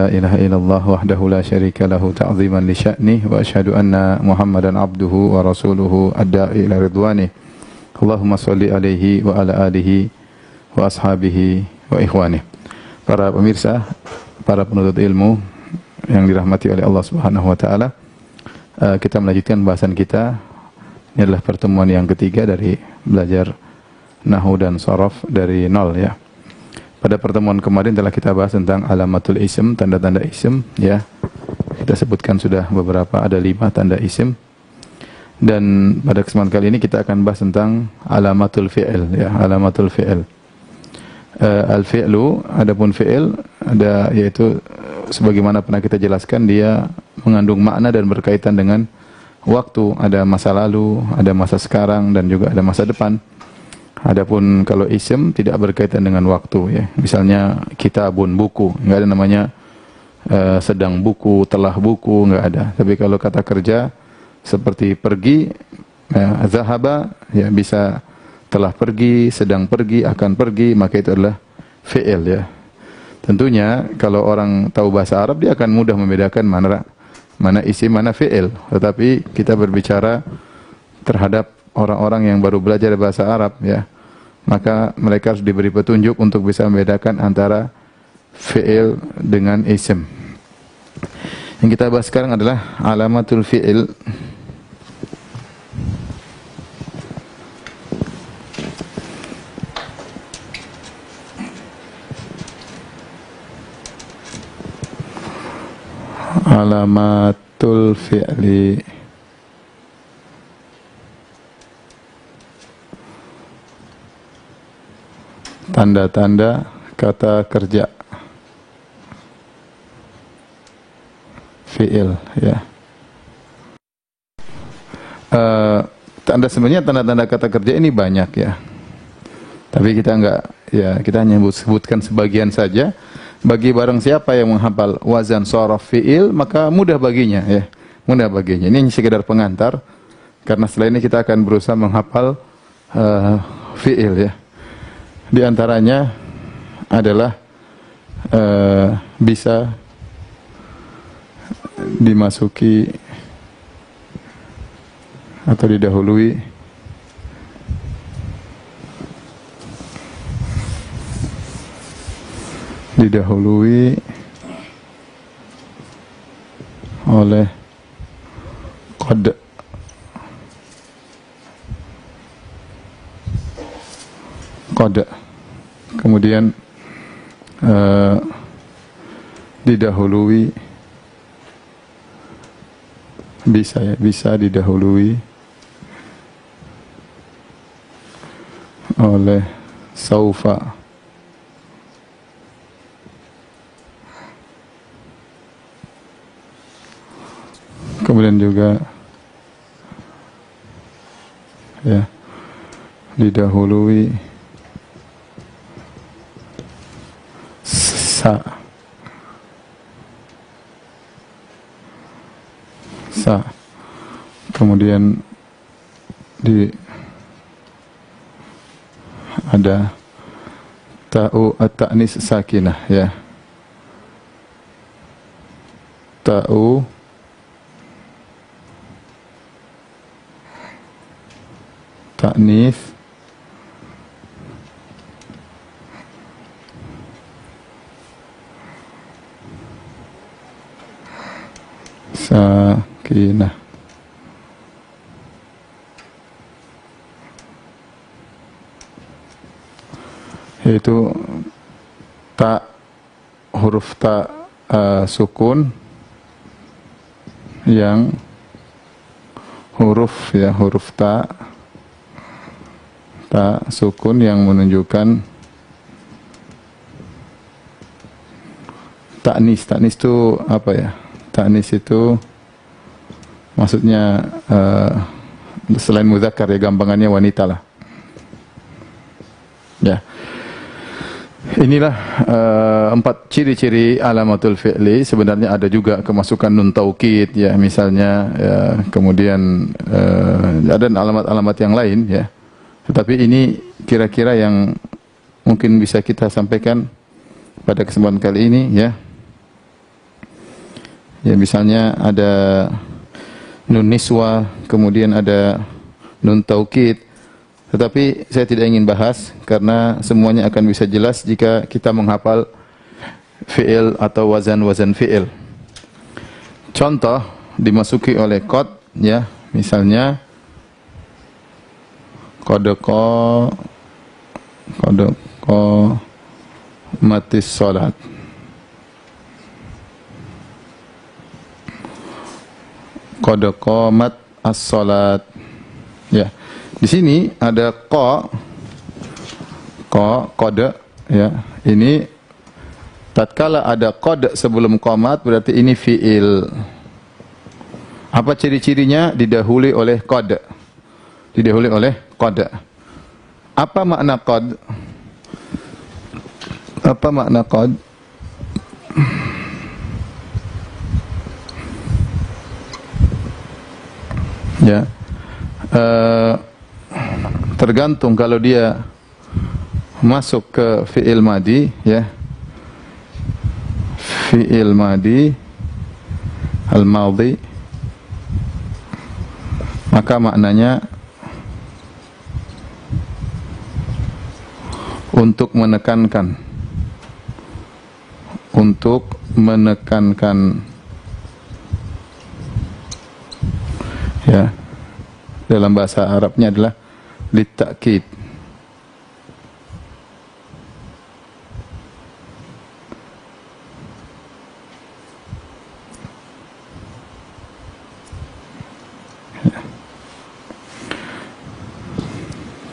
La ilaha illallah wahdahu la syarika lahu ta'ziman li sya'nih wa asyhadu anna Muhammadan abduhu wa rasuluhu ad-da'i ila ridwanih. Allahumma shalli alaihi wa ala alihi wa ashabihi wa ikhwanih. Para pemirsa, para penuntut ilmu yang dirahmati oleh Allah Subhanahu wa taala, kita melanjutkan bahasan kita. Ini adalah pertemuan yang ketiga dari belajar nahwu dan sharaf dari nol ya. Pada pertemuan kemarin telah kita bahas tentang alamatul ism, tanda-tanda ism ya. Kita sebutkan sudah beberapa, ada 5 tanda ism. Dan pada kesempatan kali ini kita akan bahas tentang alamatul fi'il ya, alamatul fi'il. Al-fi'lu, adapun fi'il ada yaitu sebagaimana pernah kita jelaskan, dia mengandung makna dan berkaitan dengan waktu, ada masa lalu, ada masa sekarang dan juga ada masa depan. Adapun kalau ism tidak berkaitan dengan waktu ya. Misalnya kitabun, buku, enggak ada namanya sedang buku, telah buku, enggak ada. Tapi kalau kata kerja seperti pergi, zahaba ya, bisa telah pergi, sedang pergi, akan pergi, maka itu adalah fi'il ya. Tentunya kalau orang tahu bahasa Arab dia akan mudah membedakan mana isim, mana fi'il. Tetapi kita berbicara terhadap orang-orang yang baru belajar bahasa Arab ya, maka mereka harus diberi petunjuk untuk bisa membedakan antara fi'il dengan isim. Yang kita bahas sekarang adalah alamatul fi'il. Alamatul fi'li. Tanda-tanda kata kerja fi'il ya. Sebenarnya tanda-tanda kata kerja ini banyak ya. Tapi kita enggak ya, kita hanya sebutkan sebagian saja. Bagi barang siapa yang menghafal wazan sharaf fi'il, maka mudah baginya ya. Mudah baginya. Ini sekedar pengantar karena setelah ini kita akan berusaha menghafal fi'il ya. Di antaranya adalah bisa dimasuki atau didahului oleh qad, kemudian didahului bisa ya, bisa didahului oleh saufa, kemudian juga ya didahului sa, kemudian ada ta'u at-ta'nis sakinah ya, ta'u ta'nis sakinah. Yaitu ta, huruf ta sukun yang huruf ta sukun yang menunjukkan ta'nis. Ta'nis itu apa ya? Ta'nis itu maksudnya selain muzakkar ya, gampangannya wanita lah. Ya. Inilah 4 ciri-ciri alamatul fi'li. Sebenarnya ada juga kemasukan nun taukid ya, misalnya ya, kemudian ada alamat-alamat yang lain ya. Tetapi ini kira-kira yang mungkin bisa kita sampaikan pada kesempatan kali ini ya. Ya, misalnya ada nun niswa, kemudian ada nun taukid. Tetapi saya tidak ingin bahas karena semuanya akan bisa jelas jika kita menghafal fi'il atau wazan-wazan fi'il. Contoh dimasuki oleh qad, ya, misalnya qad matis salat. Qad qamat as-salat. Ya. Di sini ada qad, ya. Ini tatkala ada qad sebelum qamat berarti ini fi'il. Apa ciri-cirinya? Didahului oleh qad. Didahului oleh qad. Apa makna qad? Apa makna qad? Ya. Tergantung kalau dia masuk ke fi'il madi, ya. Fi'il madi al-madhi, maka maknanya untuk menekankan, ya, dalam bahasa Arabnya adalah litakid.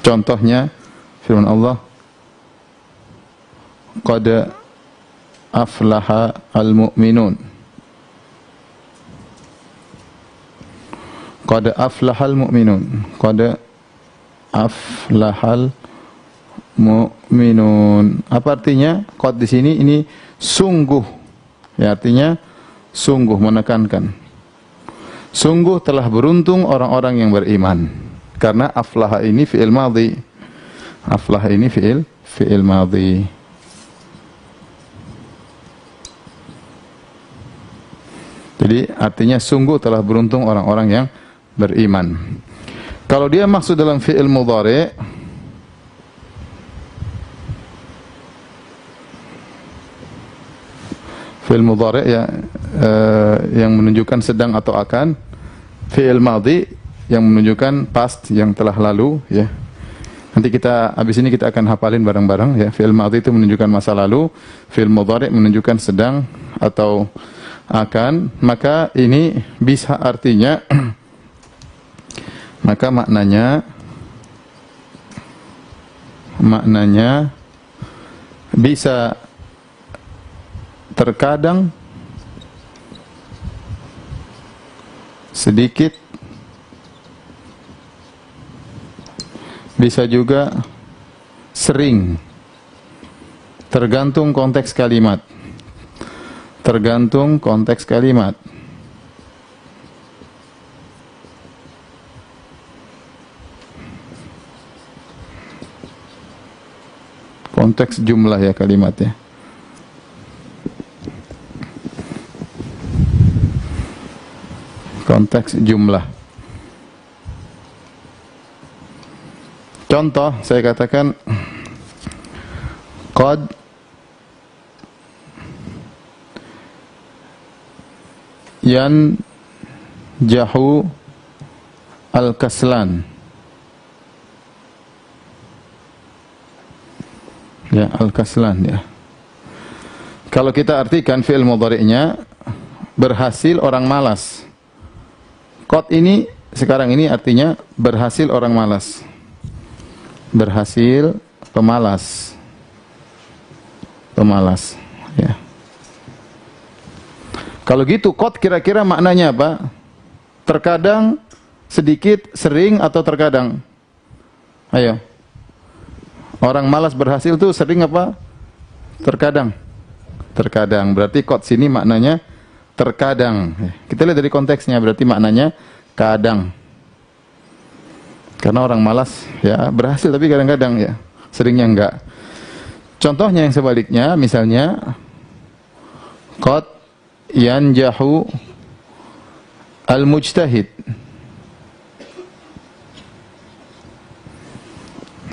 Contohnya firman Allah, qad aflaha al-mu'minun. Qad aflahal mu'minun. Qad aflahal mu'minun. Apa artinya? Qad di sini ini sungguh. Ya, artinya sungguh, menekankan. Sungguh telah beruntung orang-orang yang beriman. Karena aflaha ini fi'il madhi. Aflaha ini fi'il madhi. Jadi artinya sungguh telah beruntung orang-orang yang beriman. Kalau dia maksud dalam fi'il mudhari', fi'il mudhari' ya, yang menunjukkan sedang atau akan, fi'il madhi yang menunjukkan past, yang telah lalu, ya. Nanti kita habis ini kita akan hafalin bareng-bareng, ya. Fi'il madhi itu menunjukkan masa lalu, fi'il mudhari' menunjukkan sedang atau akan, maka ini bisa artinya maka maknanya bisa terkadang sedikit, bisa juga sering, tergantung konteks kalimat. Tergantung konteks kalimat. Konteks jumlah ya kalimatnya. Konteks jumlah. Contoh, saya katakan qad yanjahu al-kaslan. Ya, al-kaslan, ya. Kalau kita artikan fi'il mudhari'nya, berhasil orang malas. Qad ini sekarang ini artinya berhasil orang malas. Berhasil pemalas. Pemalas, ya. Kalau gitu qad kira-kira maknanya apa? Terkadang, sedikit, sering, atau terkadang? Ayo. Orang malas berhasil tuh sering apa? Terkadang. Terkadang. Berarti qad sini maknanya terkadang. Kita lihat dari konteksnya, berarti maknanya kadang. Karena orang malas ya berhasil tapi kadang-kadang, ya. Seringnya enggak. Contohnya yang sebaliknya, misalnya qad yanjahu al-mujtahid.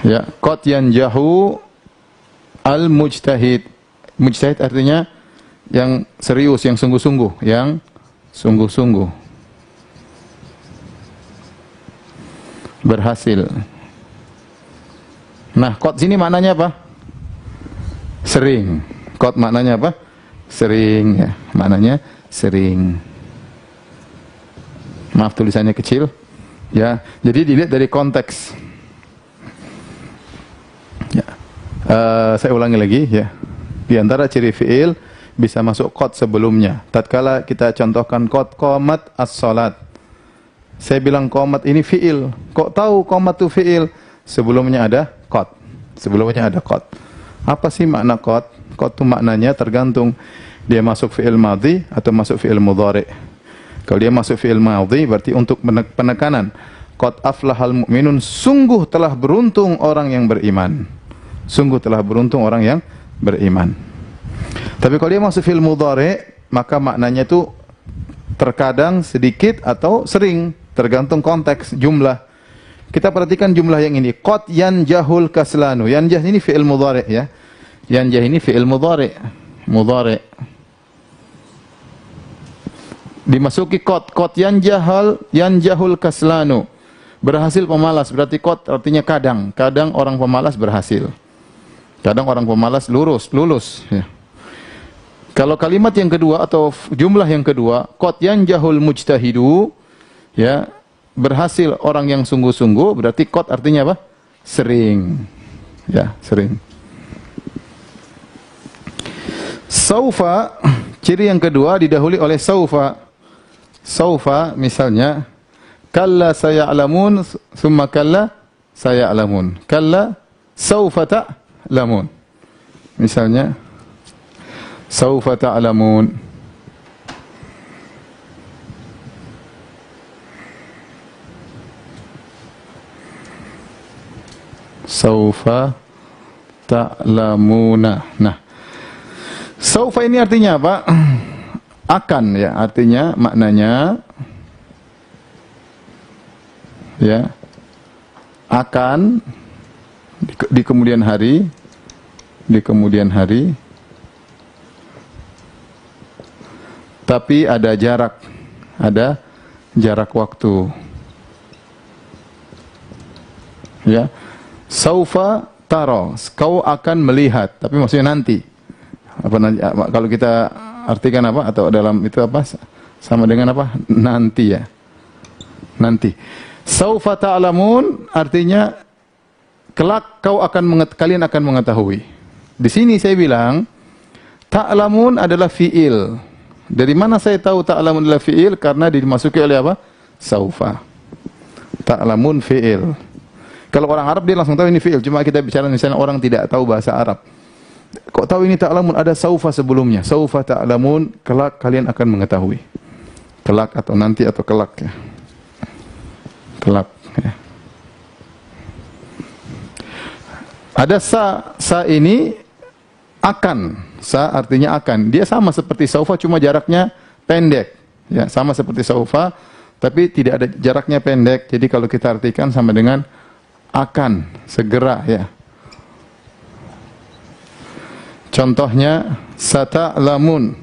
Ya, qad yanjahu al-mujtahid. Mujtahid artinya yang serius, yang sungguh-sungguh, yang sungguh-sungguh. Berhasil. Nah, qad sini maknanya apa? Sering. Qad maknanya apa? Sering, ya. Maknanya sering. Maaf tulisannya kecil. Ya, jadi dilihat dari konteks. Ya. Saya ulangi lagi, ya. Di antara ciri fi'il bisa masuk qad sebelumnya. Tatkala kita contohkan qad qamat as-salat. Saya bilang qamat ini fi'il. Kok tahu qamat itu fi'il? Sebelumnya ada qad. Sebelumnya ada qad. Apa sih makna qad? Qad itu maknanya tergantung dia masuk fi'il madhi atau masuk fi'il mudhari'. Kalau dia masuk fi'il madhi berarti untuk penekanan. Qad aflahal mu'minun, sungguh telah beruntung orang yang beriman. Sungguh telah beruntung orang yang beriman. Tapi kalau dia masuk fi'il mudhari', maka maknanya itu terkadang sedikit atau sering, tergantung konteks, jumlah. Kita perhatikan jumlah yang ini. Qad yanjahul kaslanu. Yanjah ini fi'il mudhari' ya. Yanjah ini fi'il mudhari'. Mudhari'. Dimasuki qad. Qad yanjahul kaslanu. Berhasil pemalas. Berarti qad artinya kadang. Kadang orang pemalas berhasil. Kadang orang pemalas lulus. Ya. Kalau kalimat yang kedua atau jumlah yang kedua, qad yanjahul mujtahidu, ya, berhasil orang yang sungguh-sungguh, berarti qad artinya apa? Sering. Ya, sering. Saufa, ciri yang kedua didahului oleh saufa. Saufa misalnya, kalla saya'lamun, summa kalla saya'lamun. Kalla saufa ta'lamun. Misalnya, saufa ta'lamun. Saufa ta'lamuna. Nah, saufa ini artinya apa? Akan, ya, artinya maknanya ya, akan di kemudian hari, tapi ada jarak waktu. Ya. Saufa taro, kau akan melihat, tapi maksudnya nanti. Apa nanti? Kalau kita artikan apa atau dalam itu apa? Sama dengan apa? Nanti, ya. Nanti. Saufa ta'lamun artinya kelak kalian akan mengetahui. Di sini saya bilang ta'lamun adalah fi'il. Dari mana saya tahu ta'lamun adalah fi'il? Karena dimasuki oleh apa? Saufa. Ta'lamun fi'il. Kalau orang Arab dia langsung tahu ini fi'il. Cuma kita bicara misalnya orang tidak tahu bahasa Arab. Kok tahu ini ta'lamun? Ada saufa sebelumnya. Saufa ta'lamun, kelak kalian akan mengetahui. Kelak atau nanti atau kelak, ya. Kelak, ya. Ada sa ini akan. Sa artinya akan. Dia sama seperti saufa, cuma jaraknya pendek. Ya, sama seperti saufa, tapi tidak ada jaraknya pendek. Jadi kalau kita artikan sama dengan akan, segera, ya. Contohnya sata'lamun.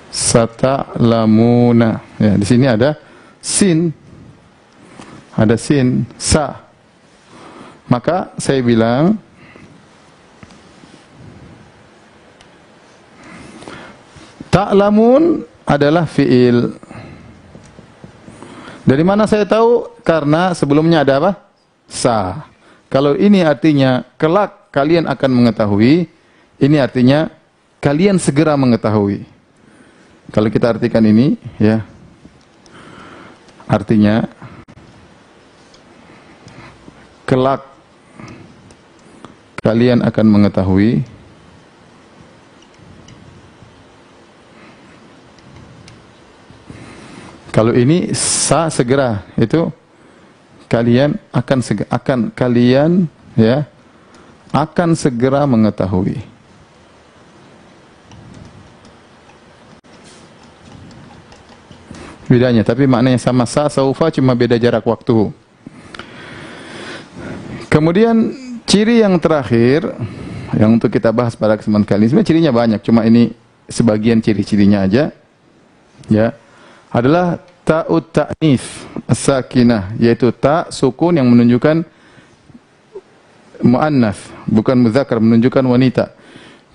Sata'lamuna. Ya, di sini ada sin. Ada sin, sa. Maka saya bilang ta'lamun adalah fi'il. Dari mana saya tahu? Karena sebelumnya ada apa? Sa. Kalau ini artinya kelak kalian akan mengetahui, ini artinya kalian segera mengetahui. Kalau kita artikan ini, ya, artinya kelak kalian akan mengetahui. Kalau ini sa segera, itu kalian ya akan segera mengetahui. Bedanya, tapi maknanya sama, saufa, cuma beda jarak waktu. Kemudian ciri yang terakhir yang untuk kita bahas pada kesempatan kali ini, sebenarnya cirinya banyak, cuma ini sebagian ciri-cirinya aja, ya, adalah ta'ut ta'nif as-sakinah, yaitu ta sukun yang menunjukkan muannats, bukan muzakkar, menunjukkan wanita.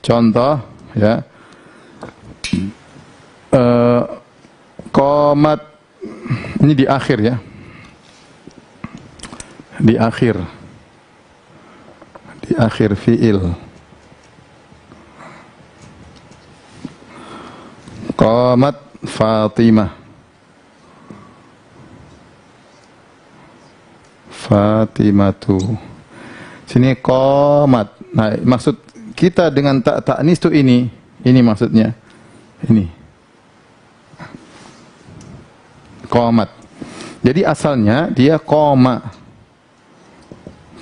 Contoh, ya, qamat, ini di akhir, ya, di akhir fi'il. Qamat Fatimah, Fatimatu. Sini qamat. Nah, maksud kita dengan ta'nis itu ini maksudnya. Ini. Qamat. Jadi asalnya dia qoma.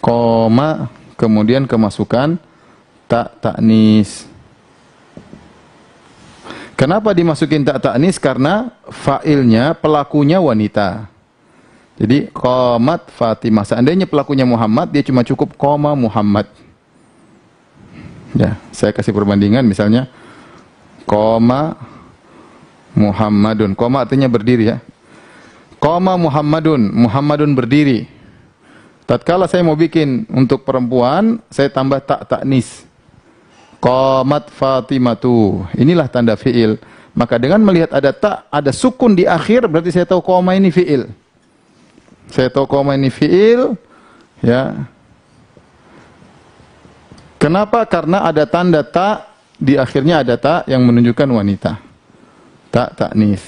Qoma kemudian kemasukan ta'nis. Kenapa dimasukin ta'nis? Karena fa'ilnya, pelakunya wanita. Jadi qamat Fatimah. Seandainya pelakunya Muhammad, dia cuma cukup qoma Muhammad. Ya, saya kasih perbandingan misalnya qoma Muhammadun. Qoma artinya berdiri, ya. Qoma Muhammadun, Muhammadun berdiri. Tatkala saya mau bikin untuk perempuan, saya tambah ta'nis. Qamat Fatimatu. Inilah tanda fi'il. Maka dengan melihat ada ada sukun di akhir, berarti saya tahu qoma ini fi'il. Saya tahu qoma ini fi'il, ya. Kenapa? Karena ada tanda ta, di akhirnya ada ta yang menunjukkan wanita. Ta'nis.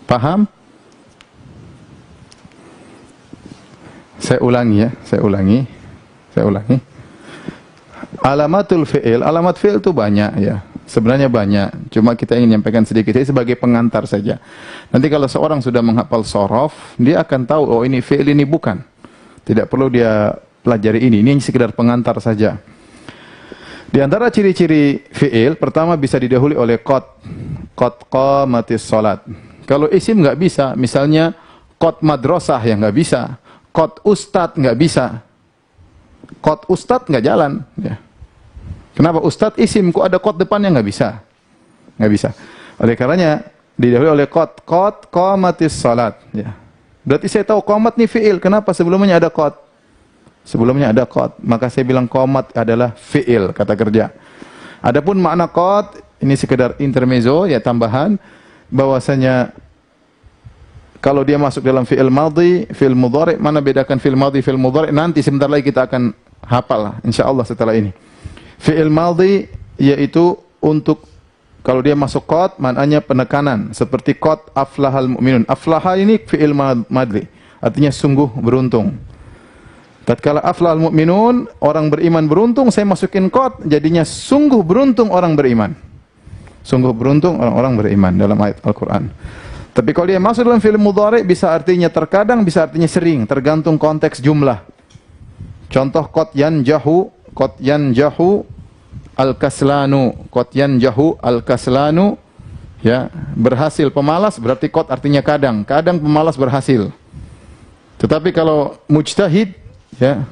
Paham? Saya ulangi, ya, saya ulangi. Alamatul fi'il, alamat fi'il itu banyak, ya. Sebenarnya banyak, cuma kita ingin menyampaikan sedikit. Ini sebagai pengantar saja. Nanti kalau seorang sudah menghafal shorof, dia akan tahu, oh ini fi'il, ini bukan. Tidak perlu dia pelajari ini sekedar pengantar saja. Di antara ciri-ciri fi'il, pertama bisa didahului oleh qad qamatis sholat. Kalau isim nggak bisa, misalnya qad madrasah, ya nggak bisa. Qad ustad nggak bisa. Qad ustad nggak jalan, ya. Kenapa? Ustad isim, kok ada qad depannya? Nggak bisa. Nggak bisa. Oleh karenanya didahului oleh qad qamatis salat, ya. Berarti saya tahu qamat nih fi'il. Kenapa? Sebelumnya ada qad. Sebelumnya ada qad. Maka saya bilang qamat adalah fi'il, kata kerja. Adapun makna qad, ini sekedar intermezzo, ya, tambahan, bahwasanya kalau dia masuk dalam fi'il madhi, fi'il mudhari', mana bedakan fi'il madhi, fi'il mudhari'? Nanti sebentar lagi kita akan hafal, insyaallah setelah ini. Fi'il madhi yaitu untuk kalau dia masuk qad, maknanya penekanan, seperti qad aflahal mu'minun. Aflaha ini fi'il madhi, artinya sungguh beruntung. Tatkala aflahal mu'minun, orang beriman beruntung, saya masukin qad, jadinya sungguh beruntung orang beriman. Sungguh beruntung orang-orang beriman dalam ayat Al-Quran. Tapi kalau dia masuk dalam fi'il mudhari', bisa artinya terkadang, bisa artinya sering, tergantung konteks jumlah. Contoh qad yanjahu al-kaslanu, qad yanjahu al-kaslanu, ya, berhasil pemalas, berarti qad artinya kadang pemalas berhasil. Tetapi kalau mujtahid, ya,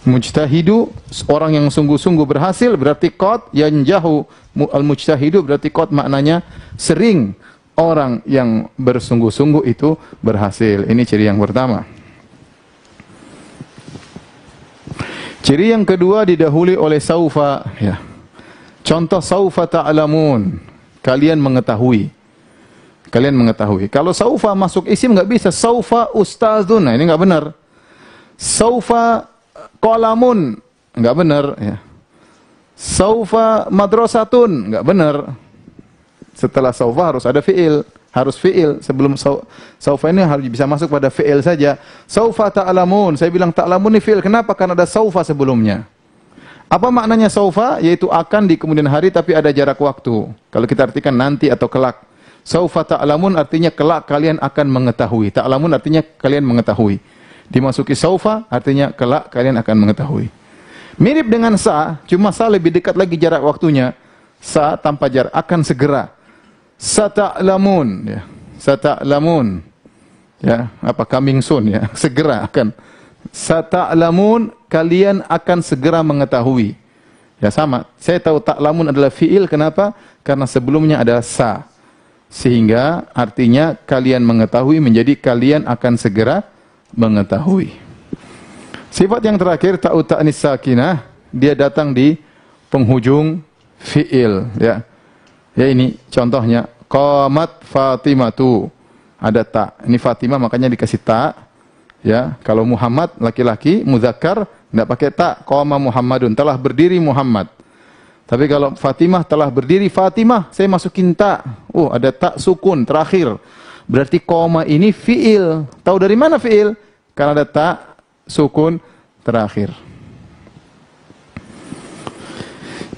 mujtahidu, orang yang sungguh-sungguh berhasil, berarti qad yanjahu al-mujtahidu, berarti qad maknanya sering orang yang bersungguh-sungguh itu berhasil. Ini ciri yang pertama. Ciri yang kedua didahului oleh saufa, ya. Contoh saufa ta'lamun, kalian mengetahui. Kalian mengetahui. Kalau saufa masuk isim nggak bisa. Saufa ustazun, nah ini nggak benar. Saufa qalamun, nggak benar, ya. Saufa madrasatun, nggak benar. Setelah saufa harus ada fi'il, harus fi'il. Sebelum saufa ini harus bisa masuk pada fi'il saja. Saufa ta'lamun, saya bilang ta'lamun ini fi'il. Kenapa? Karena ada saufa sebelumnya. Apa maknanya saufa? Yaitu akan di kemudian hari tapi ada jarak waktu. Kalau kita artikan nanti atau kelak. Saufa ta'lamun artinya kelak kalian akan mengetahui. Ta'lamun artinya kalian mengetahui. Dimasuki saufa artinya kelak kalian akan mengetahui. Mirip dengan sa, cuma sa lebih dekat lagi jarak waktunya. Sa tanpa jarak, akan segera. Sata'lamun, ya. Sata'lamun. Ya, apa coming soon ya, segera akan. Sata'lamun, kalian akan segera mengetahui. Ya sama, saya tahu ta'lamun adalah fi'il, kenapa? Karena sebelumnya ada sa. Sehingga artinya kalian mengetahui menjadi kalian akan segera mengetahui. Sifat yang terakhir ta'u ta'nis sakinah, dia datang di penghujung fi'il, ya. Ya ini contohnya, qamat Fatimatu. Ada ta. Ini Fatimah makanya dikasih ta. Ya, kalau Muhammad laki-laki muzakkar enggak pakai ta. Qama Muhammadun, telah berdiri Muhammad. Tapi kalau Fatimah telah berdiri Fatimah, saya masukin ta. Oh, ada ta sukun terakhir. Berarti qama ini fi'il. Tahu dari mana fi'il? Karena ada ta sukun terakhir.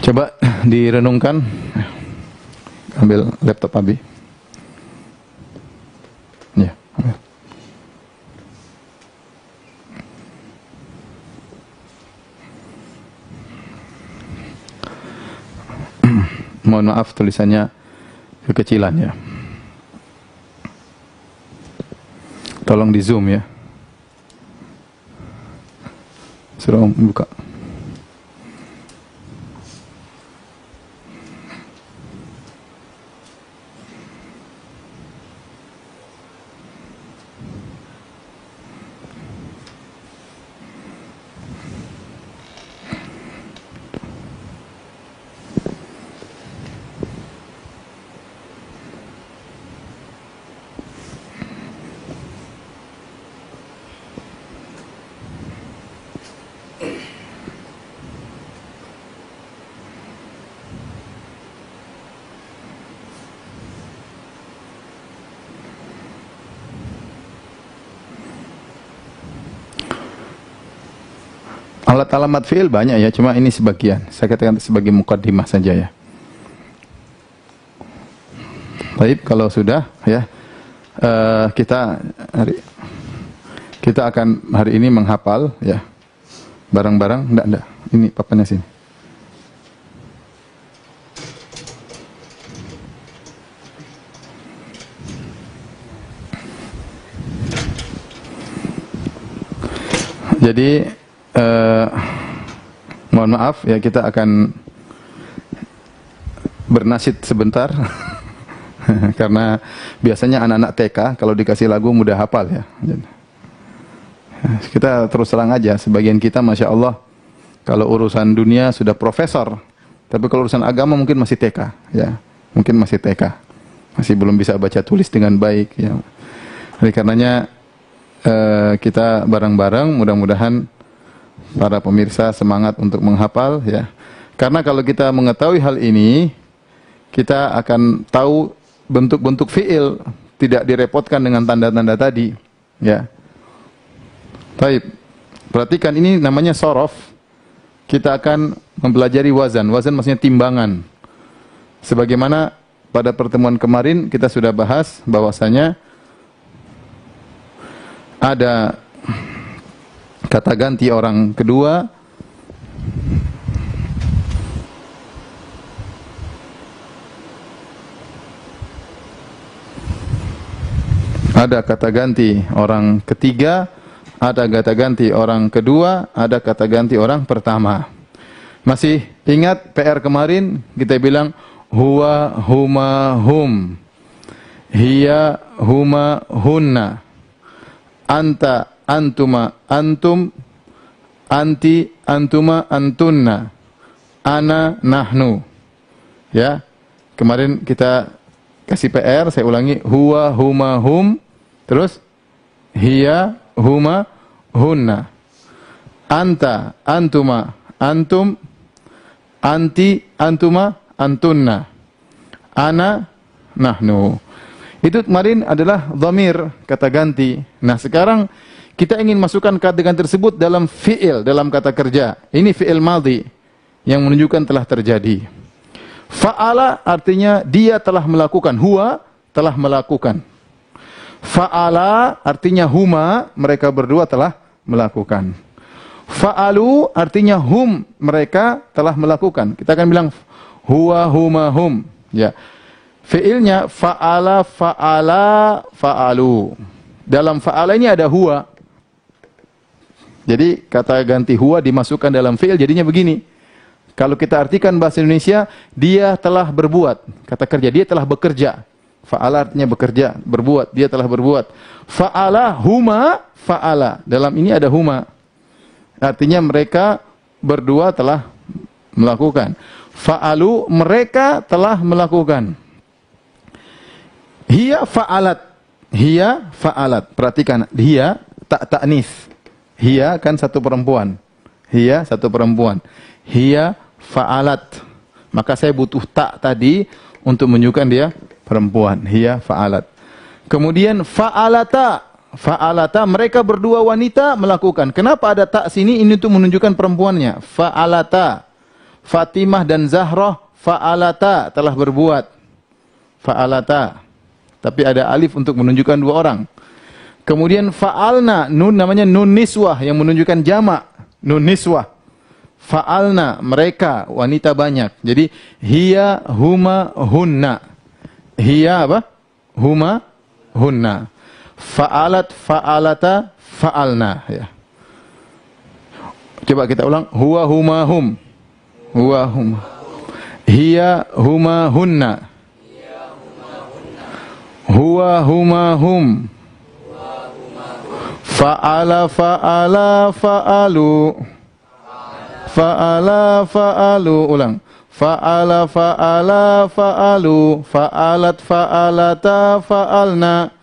Coba direnungkan. Ambil laptop Abi. Ya, ambil. Mohon maaf tulisannya kekecilan ya. Tolong di zoom ya. Suruh buka. Alat alamat fi'il banyak ya, cuma ini sebagian. Saya katakan sebagai mukaddimah saja ya. Baik, kalau sudah ya, kita akan hari ini menghafal ya. Barang-barang, enggak. Ini papannya sini. Jadi mohon maaf ya, kita akan bernasyid sebentar karena biasanya anak-anak TK kalau dikasih lagu mudah hafal ya. Kita terus terang aja, sebagian kita Masya Allah kalau urusan dunia sudah profesor, tapi kalau urusan agama mungkin masih TK ya, mungkin masih TK, masih belum bisa baca tulis dengan baik ya. Oleh karenanya kita bareng-bareng mudah-mudahan para pemirsa semangat untuk menghafal ya. Karena kalau kita mengetahui hal ini, kita akan tahu bentuk-bentuk fi'il, tidak direpotkan dengan tanda-tanda tadi ya. Baik. Perhatikan ini namanya sorof. Kita akan mempelajari wazan. Wazan maksudnya timbangan. Sebagaimana pada pertemuan kemarin kita sudah bahas bahwasanya ada kata ganti orang kedua, ada kata ganti orang ketiga, ada kata ganti orang kedua, ada kata ganti orang pertama. Masih ingat PR kemarin kita bilang huwa, huma, hum, hiya, huma, hunna, anta, antuma, antum, anti, antuma, antunna, ana, nahnu. Ya, kemarin kita kasih PR, saya ulangi, huwa, huma, hum, terus hiya, huma, hunna, anta, antuma, antum, anti, antuma, antunna, ana, nahnu. Itu kemarin adalah dhamir, kata ganti. Nah sekarang kita ingin masukkan kata ganti tersebut dalam fi'il, dalam kata kerja. Ini fi'il madhi. yang menunjukkan telah terjadi. Fa'ala artinya dia telah melakukan, huwa telah melakukan. Fa'ala artinya huma, mereka berdua telah melakukan. Fa'alu artinya hum, mereka telah melakukan. Kita akan bilang huwa, huma, hum. Ya. Fi'ilnya fa'ala, fa'ala, fa'alu. Dalam fa'ala ini ada huwa. Jadi kata ganti huwa dimasukkan dalam fi'il jadinya begini. Kalau kita artikan bahasa Indonesia, dia telah berbuat. Kata kerja, dia telah bekerja. Fa'ala artinya bekerja, berbuat, dia telah berbuat. Fa'ala, huma, fa'ala. Dalam ini ada huma. Artinya mereka berdua telah melakukan. Fa'alu, mereka telah melakukan. Hiya fa'alat. Hiya fa'alat. Perhatikan, hiya tak ta'nis. Hiya kan satu perempuan. Hiya satu perempuan. Hiya fa'alat. Maka saya butuh tak tadi untuk menunjukkan dia perempuan. Hiya fa'alat. Kemudian fa'alata. Fa'alata, mereka berdua wanita melakukan. Kenapa ada tak sini? Ini untuk menunjukkan perempuannya. Fa'alata. Fatimah dan Zahrah fa'alata telah berbuat. Fa'alata. Tapi ada alif untuk menunjukkan dua orang. Kemudian fa'alna, nun namanya nun niswah yang menunjukkan jamak. Nun niswah. Fa'alna, mereka, wanita banyak. Jadi hiya, huma, hunna. Hiya apa? Huma, hunna. Fa'alat, fa'alata, fa'alna. Ya. Coba kita ulang. Huwa, huma, hum. Huwa, huma. Hiya, huma, hunna. Huwa, huma, hum. Fa'ala, fa'ala, fa'alu. Fa'ala, fa'alu. Ulang. Fa'ala, fa'ala, fa'alu. Fa'alat, fa'alata, fa'alna.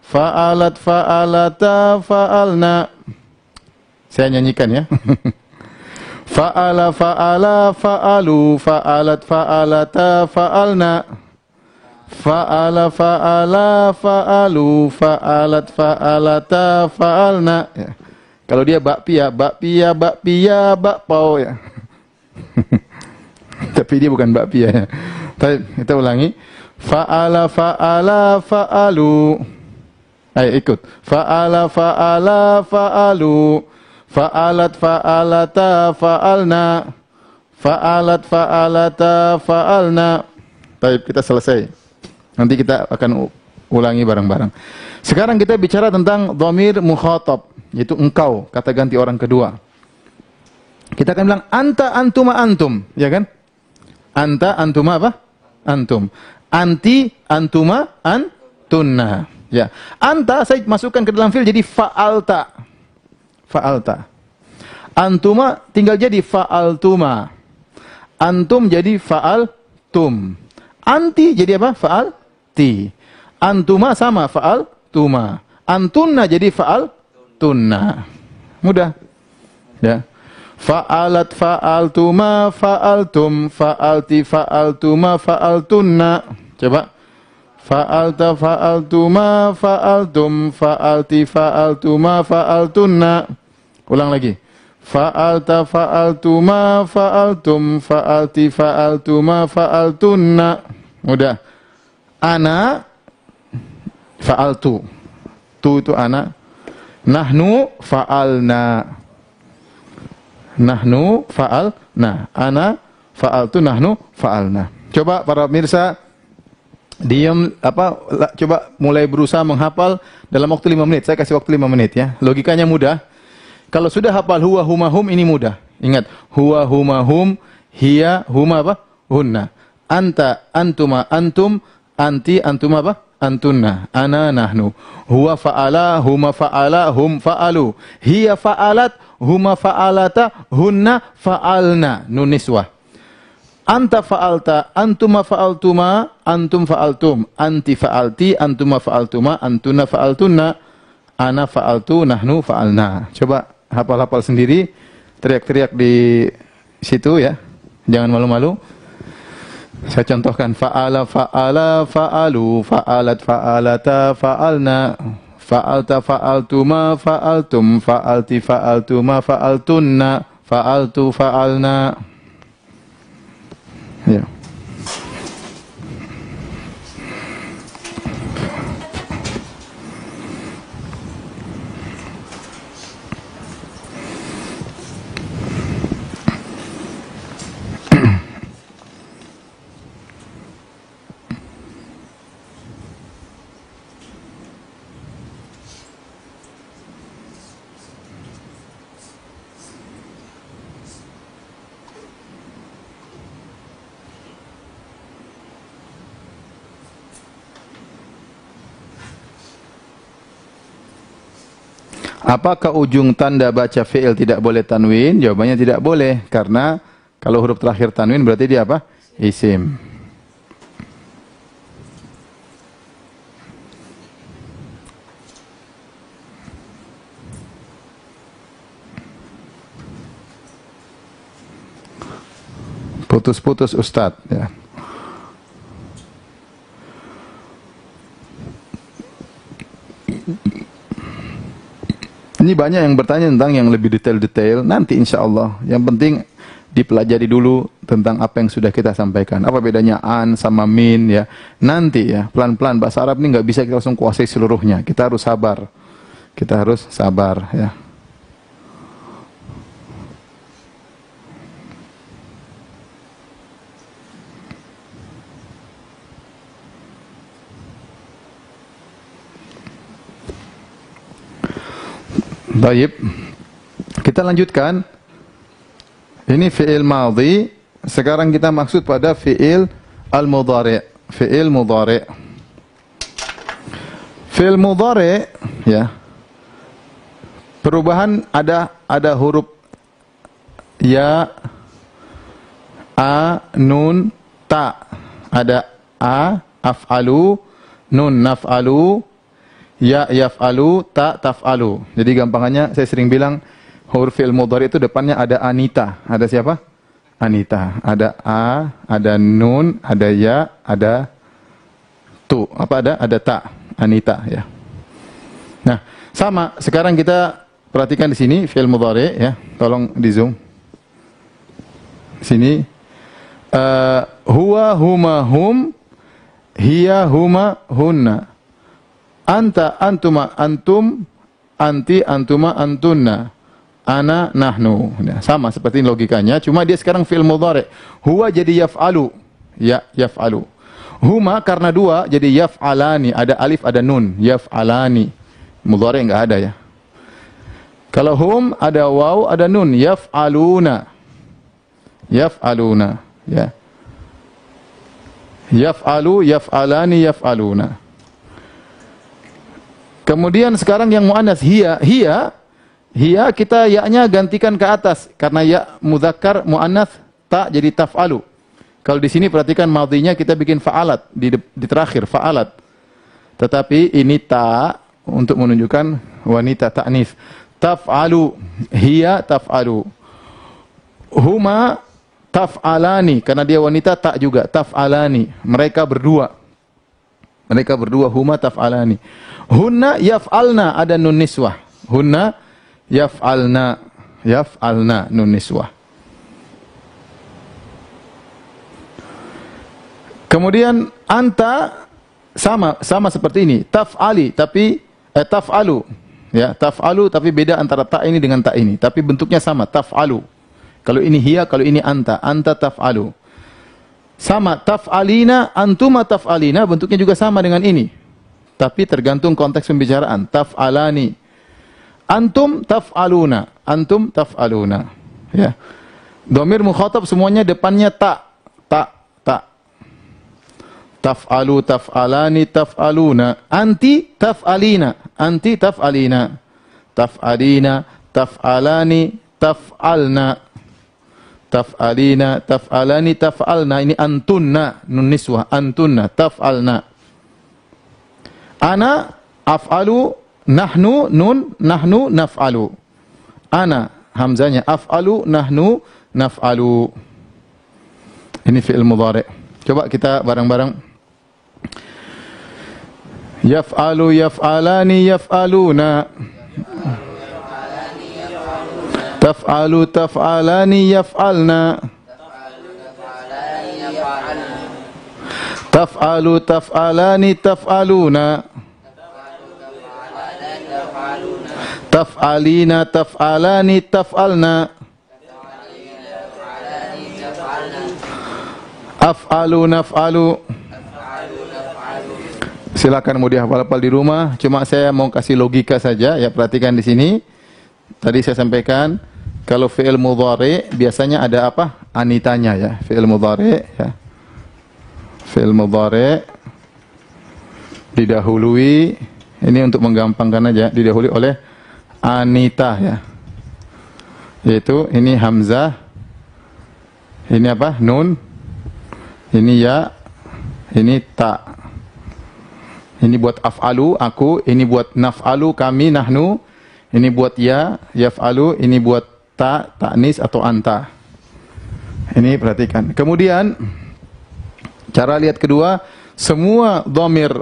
Fa'alat, fa'alata, fa'alna. Saya nyanyikan ya. Fa'ala, fa'ala, fa'alu. Fa'alat, fa'alata, fa'alna. Fa'ala, fa'ala, fa'alu. Fa'alat, fa'alata, fa'alna. Ya. Kalau dia bakpia, bakpia, bakpia, bakpau ya. Tapi dia bukan bakpia ya. Kita ulangi. Fa'ala, fa'ala, fa'alu. Ayo ikut. Fa'ala, fa'ala, fa'alu. Fa'alat, fa'alata, fa'alna. Fa'alat, fa'alata, fa'alna. Baik, kita selesai. Nanti kita akan ulangi bareng-bareng. Sekarang kita bicara tentang dhamir mukhatab, yaitu engkau, kata ganti orang kedua. Kita akan bilang anta, antuma, antum, ya kan? Anta, antuma apa? Antum. Anti, antuma, antunna. Ya. Anta saya masukkan ke dalam fi'il jadi fa'alta. Fa'alta. Antuma tinggal jadi fa'altuma. Antum jadi fa'altum. Anti jadi apa? Fa'alti. Antuma sama fa'altuma. Antunna jadi fa'altunna. Mudah. Ya. Fa'alat, fa'altuma, fa'altum, fa'alti, fa'altuma, fa'altunna. Coba. Fa'alta, fa'altuma, fa'altum, fa'alti, fa'altuma, fa'altunna. Ulang lagi. Fa'alta, fa'altuma, fa'altum, fa'alti, fa'altuma, fa'altunna. Mudah. Ana, fa'altu. Tu itu ana. Nahnu, fa'alna. Nahnu, fa'alna. Ana, fa'altu, nahnu, fa'alna. Coba para pemirsa diam coba mulai berusaha menghafal dalam waktu 5 menit. Saya kasih waktu 5 menit ya. Logikanya mudah. Kalau sudah hafal huwa huma hum ini mudah. Ingat, huwa huma hum, hiya huma apa? Hunna. Anta, antuma, antum, anti, antuma apa? Antunna. Ana, nahnu. Huwa fa'ala, huma fa'ala, hum fa'alu. Hiya fa'alat, huma fa'alata, hunna fa'alna. Nun niswah. Anta fa'alta, antuma fa'altuma, antum fa'altum, anti fa'alti, antuma fa'altuma, antuna fa'altunna, ana fa'altu, nahnu fa'alna. Coba hafal-hafal sendiri, teriak-teriak di situ ya. Jangan malu-malu. Saya contohkan fa'ala, fa'ala, fa'alu, fa'alat, fa'alata, fa'alna, fa'alta, fa'altuma, fa'altum, fa'alti, fa'altuma, fa'altunna, fa'altu, fa'alna. Ya. Apakah ujung tanda baca fi'il tidak boleh tanwin? Jawabannya tidak boleh, karena kalau huruf terakhir tanwin berarti dia apa? Isim. Putus-putus Ustadz, ya. Ini banyak yang bertanya tentang yang lebih detail-detail. Nanti insya Allah. Yang penting dipelajari dulu tentang apa yang sudah kita sampaikan. Apa bedanya an sama min, ya. Nanti ya, pelan-pelan. Bahasa Arab ini nggak bisa kita langsung kuasai seluruhnya. Kita harus sabar. Kita harus sabar, ya. Baik, kita lanjutkan. Ini fi'il madhi. Sekarang kita maksud pada fi'il al-mudhari'. Fi'il mudhari'. Fi'il mudhari', ya. Perubahan ada huruf ya, a, nun, ta. Ada a, af'alu, nun, naf'alu, ya yaf'alu, ta taf'alu. Jadi gampangannya saya sering bilang huruf fi'il mudhari itu depannya ada anita. Ada siapa? Anita. Ada a, ada nun, ada ya, ada tu. Apa ada? Ada ta. Anita, ya. Nah, sama. Sekarang kita perhatikan di sini fi'il mudhari, ya. Tolong di zoom. Sini. Huwa, huma, hum, hiya, huma, hunna. Anta, antuma, antum, anti, antuma, antunna, ana, nahnu. Nah, sama seperti logikanya, cuma dia sekarang fi'il mudhari'. Huwa jadi yaf'alu, ya, yaf'alu. Huma karena dua jadi yaf'alani, ada alif, ada nun, yaf'alani. Mudhari' enggak ada, ya. Kalau hum ada waw, ada nun, yaf'aluna. Yaf'aluna, ya. Yaf'alu, yaf'alani, yaf'aluna. Kemudian sekarang yang muannas hiya, hiya kita ya-nya gantikan ke atas karena ya mudzakkar muannas ta jadi taf'alu. Kalau di sini perhatikan madhinya kita bikin fa'alat di terakhir fa'alat. Tetapi ini ta untuk menunjukkan wanita ta'nis. Taf'alu, hiya taf'alu. Huma taf'alani karena dia wanita tak juga taf'alani. Mereka berdua. Mereka berdua huma taf'alani. Hunna yaf'alna ada nun niswah. Hunna yaf'alna. Yaf'alna nun niswah. Kemudian anta sama seperti ini. Taf'ali tapi taf'alu. Ya, taf'alu tapi beda antara ta ini dengan ta ini. Tapi bentuknya sama, taf'alu. Kalau ini hiya, kalau ini anta. Anta taf'alu. Sama taf'alina, antuma taf'alina bentuknya juga sama dengan ini. Tapi tergantung konteks pembicaraan. Taf'alani. Antum taf'aluna. Antum taf'aluna. Ya. Dhamir mukhatab semuanya depannya ta. Ta. Ta. Taf'alu, taf'alani, taf'aluna. Anti taf'alina. Anti taf'alina. Taf'alina, taf'alani, taf'alna. Taf'alina, taf'alani, taf'alna. Ini antunna, nun niswah, antunna, taf'alna. Ana, af'alu, nahnu, nun, nahnu, naf'alu. Ana, hamzanya, af'alu, nahnu, naf'alu. Ini fi'il mudhari'. Coba kita bareng-bareng. Yaf'alu, yaf'alani, yaf'aluna. Taf'alu, taf'alani, yaf'alna. Taf'alu taf'alani taf'aluna. Taf'alina taf'alani taf'alna. Af'alu naf'alu. Silakan mau dihafal-hafal di rumah. Cuma saya mau kasih logika saja. Ya, perhatikan di sini. Tadi saya sampaikan kalau fi'il mudhari biasanya ada apa? Anitanya ya. Fi'il mudhari ya. Fi'il mudhari didahului, ini untuk menggampangkan aja, didahului oleh anita ya. Yaitu ini hamzah, ini apa? Nun, ini ya, ini ta. Ini buat af'alu, aku, ini buat naf'alu, kami, nahnu. Ini buat ya, yaf'alu, ini buat ta, ta'nis atau anta. Ini perhatikan. Kemudian cara lihat kedua, semua dhamir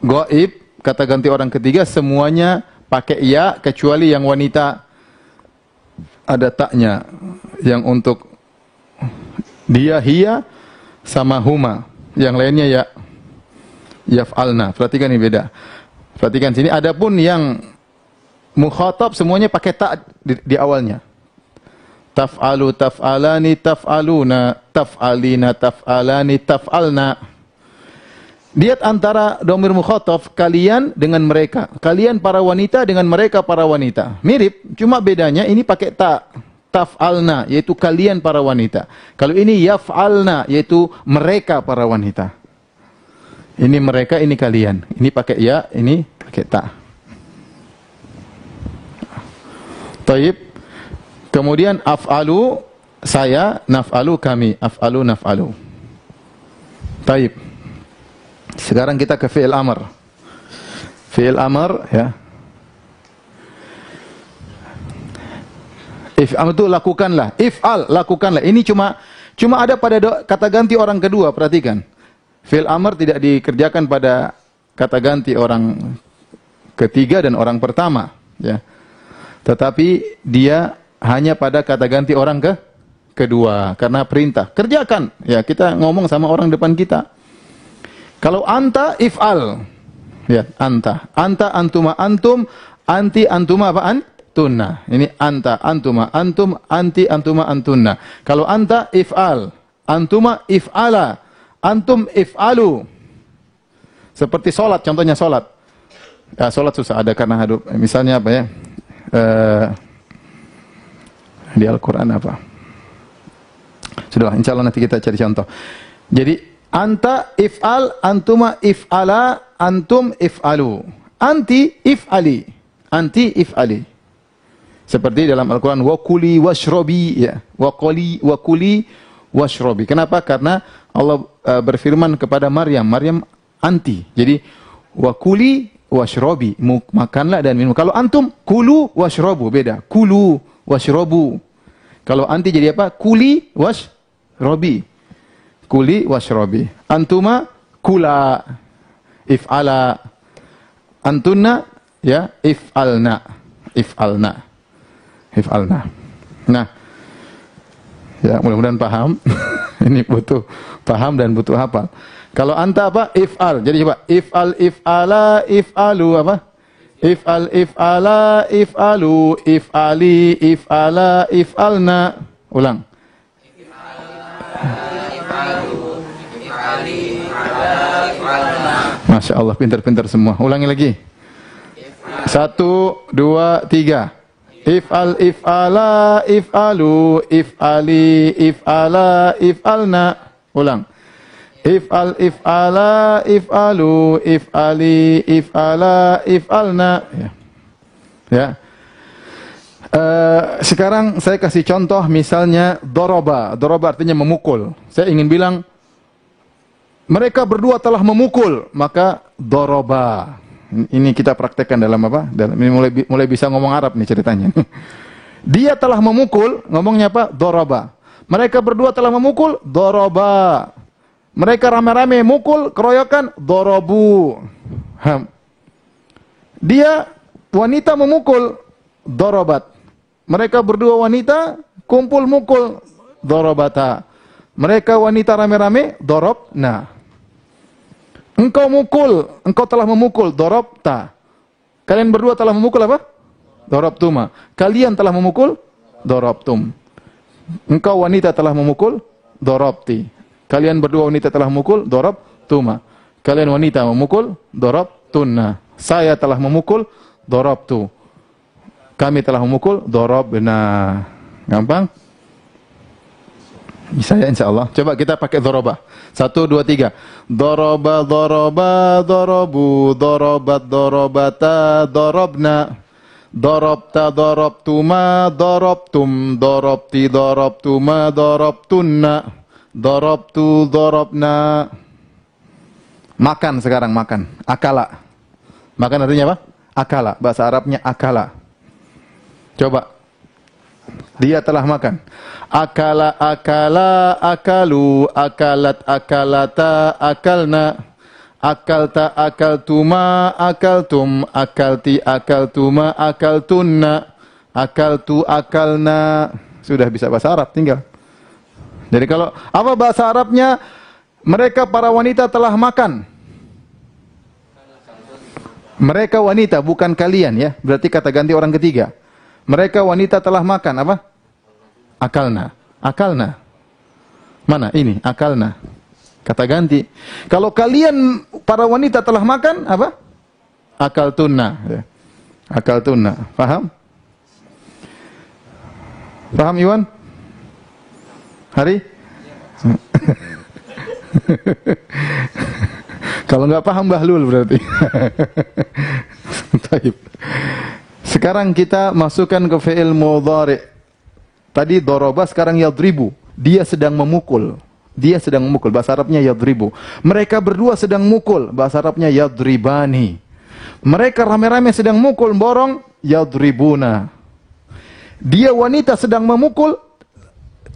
ghaib, kata ganti orang ketiga, semuanya pakai ya, kecuali yang wanita ada taknya. Yang untuk dia, hiya, sama huma. Yang lainnya ya, yaf'alna. Perhatikan ini beda. Perhatikan sini, adapun yang mukhatab semuanya pakai ta di awalnya. Taf'alu taf'alani taf'aluna, taf'alina taf'alani taf'alna. Lihat antara dhamir mukhatab kalian dengan mereka. Kalian para wanita dengan mereka para wanita. Mirip, cuma bedanya ini pakai ta. Taf'alna, yaitu kalian para wanita. Kalau ini yaf'alna, yaitu mereka para wanita. Ini mereka, ini kalian. Ini pakai ya, ini pakai ta. Taib. Kemudian af'alu saya, naf'alu kami, af'alu naf'alu. Taib. Sekarang kita ke fi'il amr. Fi'il amr ya. If'al itu lakukanlah, if'al lakukanlah. Ini cuma ada pada kata ganti orang kedua, perhatikan. Fi'il amr tidak dikerjakan pada kata ganti orang ketiga dan orang pertama, ya. Tetapi dia hanya pada kata ganti orang kedua karena perintah. Kerjakan. Ya, kita ngomong sama orang depan kita. Kalau anta if'al. Ya, anta. Anta antuma antum, anti antuma apa? Antunna. Ini anta antuma antum, anti antuma antunna. Kalau anta if'al, antuma if'ala, antum if'alu. Seperti salat, contohnya salat. Ya, salat susah ada karena hadap. Misalnya apa ya? Di Al-Quran apa? Sudahlah, insya Allah nanti kita cari contoh. Jadi, anta if'al, antuma if'ala, antum if'alu. Anti if'ali. Anti if'ali. Seperti dalam Al-Quran, wa kuli washrobi. Ya. Wa kuli washrobi. Kenapa? Karena Allah berfirman kepada Maryam. Maryam anti. Jadi, wa kuli washrobi. Makanlah dan minum. Kalau antum, kulu washrobu. Beda. Kulu washrobu. Kalau anti jadi apa? Kuli washrobi. Kuli washrobi. Antuma kula. If'ala. Antunna ya if'alna. If'alna. If'alna. Nah. Ya, mudah-mudahan paham. Ini butuh paham dan butuh hafal. Kalau anta apa? If'al. Jadi coba if'al if'ala if'alu apa? If'al if'ala if'alu if'ali if'ala if'alna. Ulang. Masya Allah, pintar-pintar semua. Ulangi lagi. 1, 2, 3. If'al if'ala if'alu if'ali if'ala if'alna. Ulang. If'al if'ala if'alu if'ali if'ala if'alna. Ya. Ya. Sekarang saya kasih contoh misalnya doroba. Doroba artinya memukul. Saya ingin bilang mereka berdua telah memukul, maka doroba. Ini kita praktekkan dalam apa? Ini mulai bisa ngomong Arab nih ceritanya. Dia telah memukul, ngomongnya apa? Doroba. Mereka berdua telah memukul, doroba. Mereka rame-rame mukul, keroyokan, dorobu. Dia wanita memukul, dorobat. Mereka berdua wanita kumpul mukul, dorobata. Mereka wanita rame-rame, dorob. Nah, Engkau mukul, engkau telah memukul, dorobta. Kalian berdua telah memukul apa? Dorobtuma. Kalian telah memukul, dorobtum. Engkau wanita telah memukul, dorobti. Kalian berdua wanita telah memukul, dorobtuma. Kalian wanita memukul, dorobtunna. Saya telah memukul, dorobtu. Kami telah memukul, dorobna. Gampang? Bisa ya insyaAllah. Coba kita pakai doroba. 1, 2, 3. Doroba, doroba, dorobu, dorobat, dorobata, dorobna. Dorobta, dorobtuma, dorobtum, dorobti, dorobtuma, dorobtunna. Dorobtu, dorobna. Makan sekarang, makan. Akala. Makan artinya apa? Akala. Bahasa Arabnya akala. Coba. Dia telah makan. Akala, akala, akalu, akalat, akalata, akalna. Akalta, akaltuma, akaltum, akalti, akaltuma, akaltunna. Akaltu, akalna. Sudah bisa bahasa Arab, tinggal. Jadi kalau apa bahasa Arabnya? Mereka para wanita telah makan. Mereka wanita, bukan kalian ya. Berarti kata ganti orang ketiga. Mereka wanita telah makan apa? Akalna. Akalna. Mana? Ini, akalna. Kata ganti. Kalau kalian para wanita telah makan apa? Akaltunna. Ya. Akaltunna. Paham? Paham Iwan? Hari? Kalau nggak paham bahlul berarti. Taib. Sekarang kita masukkan ke fi'il mudhari'. Tadi doroba, sekarang yadribu. Dia sedang memukul. Dia sedang memukul. Bahasa Arabnya yadribu. Mereka berdua sedang mukul. Bahasa Arabnya yadribani. Mereka rame-rame sedang mukul, borong, yadribuna. Dia wanita sedang memukul,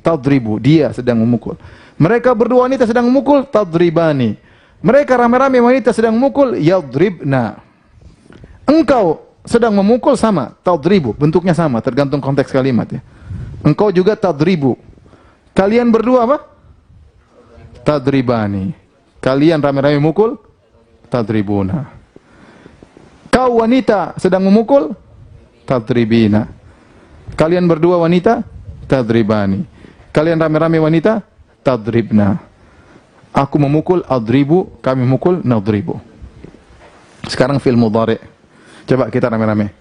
tadribu. Dia sedang memukul. Mereka berdua wanita sedang memukul, tadribani. Mereka rame-rame wanita sedang memukul, yadribna. Engkau sedang memukul, sama, tadribu. Bentuknya sama, tergantung konteks kalimat ya. Engkau juga tadribu. Kalian berdua apa? Tadribani. Kalian rame-rame memukul, tadribuna. Kau wanita sedang memukul, tadribina. Kalian berdua wanita, tadribani. Kalian rame-rame wanita, tadribna. Aku memukul, adribu. Kami memukul, nadribu. Sekarang fi'il mudhari'. Coba kita rame-rame.